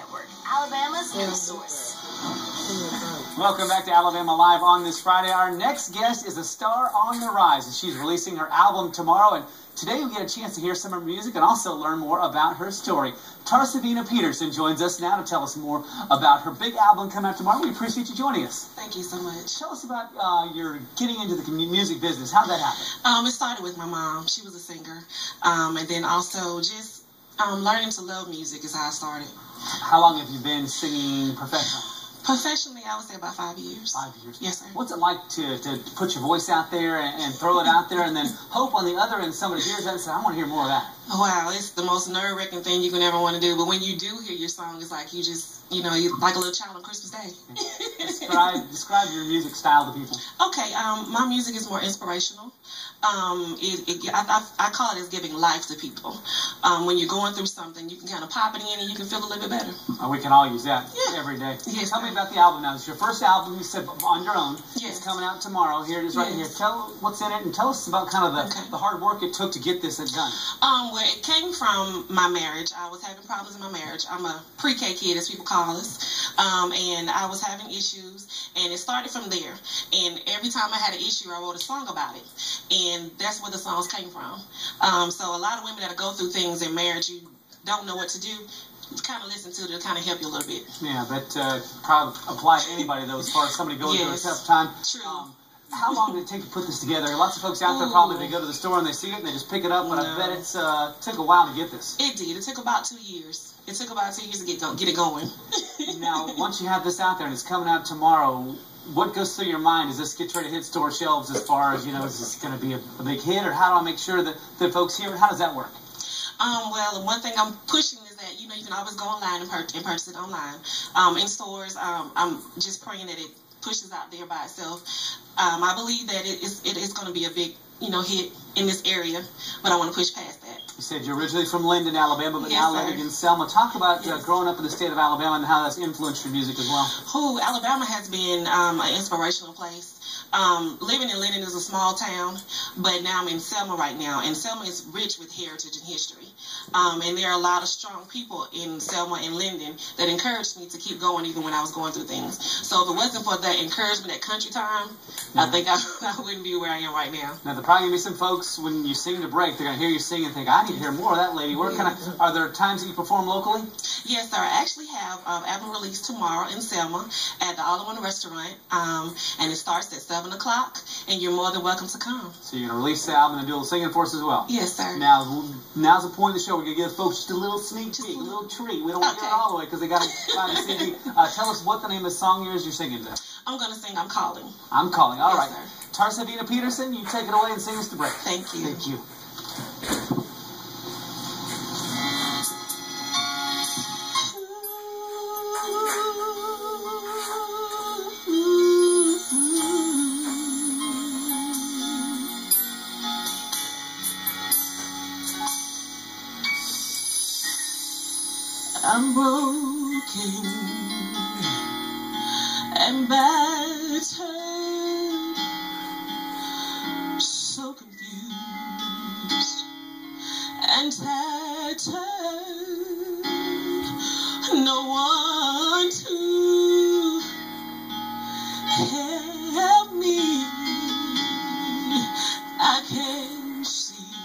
Network, Alabama's news source. Welcome back to Alabama Live on this Friday. Our next guest is a star on the rise, and she's releasing her album tomorrow. And today we get a chance to hear some of her music and also learn more about her story. Tarsavina Peterson joins us now to tell us more about her big album coming out tomorrow. We appreciate you joining us. Thank you so much. Tell us about your getting into the music business. How did that happen? It started with my mom. She was a singer. And then also just learning to love music is how I started. How long have you been singing professionally? Professionally, I would say about 5 years. 5 years? Yes, sir. What's it like to put your voice out there and throw it out there and then hope on the other end somebody hears that and says, I want to hear more of that? Wow, it's the most nerve-wracking thing you can ever want to do. But when you do hear your song, it's like you just, you're like a little child on Christmas Day. Describe your music style to people. Okay, my music is more inspirational. I call it as giving life to people. When you're going through something, you can kind of pop it in and you can feel a little bit better. We can all use that every day. Yes, Tell me about the album now. It's your first album, you said, on your own. Yes. It's coming out tomorrow. Here it is right here. Tell what's in it and tell us about kind of the hard work it took to get this done. Well, it came from my marriage. I was having problems in my marriage. I'm a pre-K kid, as people call us. And I was having issues, and it started from there. And every time I had an issue, I wrote a song about it. And that's where the songs came from. So a lot of women that go through things in marriage, you don't know what to do, kind of listen to it to kind of help you a little bit. Yeah, that probably apply to anybody, though, as far as somebody going through a tough time. True. How long did it take to put this together? Lots of folks out there probably, they go to the store and they see it and they just pick it up, but I bet it took a while to get this. It did. It took about 2 years. It took about 2 years to get it going. Now, once you have this out there and it's coming out tomorrow, what goes through your mind? Does this get ready to hit store shelves as far as, is this going to be a big hit, or how do I make sure that the folks hear it? How does that work? Well, one thing I'm pushing is that, you can always go online and purchase it online. In stores, I'm just praying that it pushes out there by itself. I believe that it is going to be a big, hit in this area, but I want to push past that. You said you're originally from Linden, Alabama, but now living in Selma. Talk about growing up in the state of Alabama and how that's influenced your music as well. Alabama has been an inspirational place. Living in Linden is a small town, but now I'm in Selma right now, and Selma is rich with heritage and history. And there are a lot of strong people in Selma and Linden that encouraged me to keep going even when I was going through things. So if it wasn't for that encouragement at country time, I think I wouldn't be where I am right now. Now, there'll probably be some folks, when you sing to break, they're going to hear you sing and think, I need to hear more of that lady. Are there times that you perform locally? Yes, sir. I actually have album release tomorrow in Selma at the All in One restaurant, and it starts at 7 o'clock, and you're more than welcome to come. So you're going to release the album and do a little singing for us as well? Yes, sir. Now's the point of the show. We're going to give folks just a little sneak peek, a little treat. We don't want to get it all the way because they got to find the CD. Tell us what the name of the song is you're singing to. I'm going to sing I'm Calling. I'm Calling. All right. Sir. Tarsavina Peterson, you take it away and sing us to break. Thank you. Thank you. I'm broken and battered, so confused and tattered, no one to help me. I can't see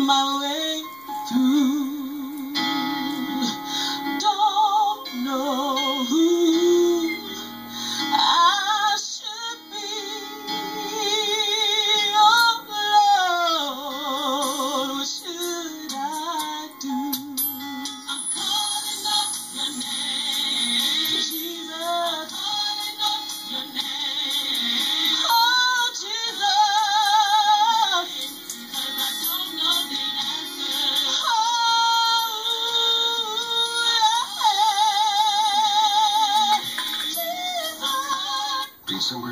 my way through. December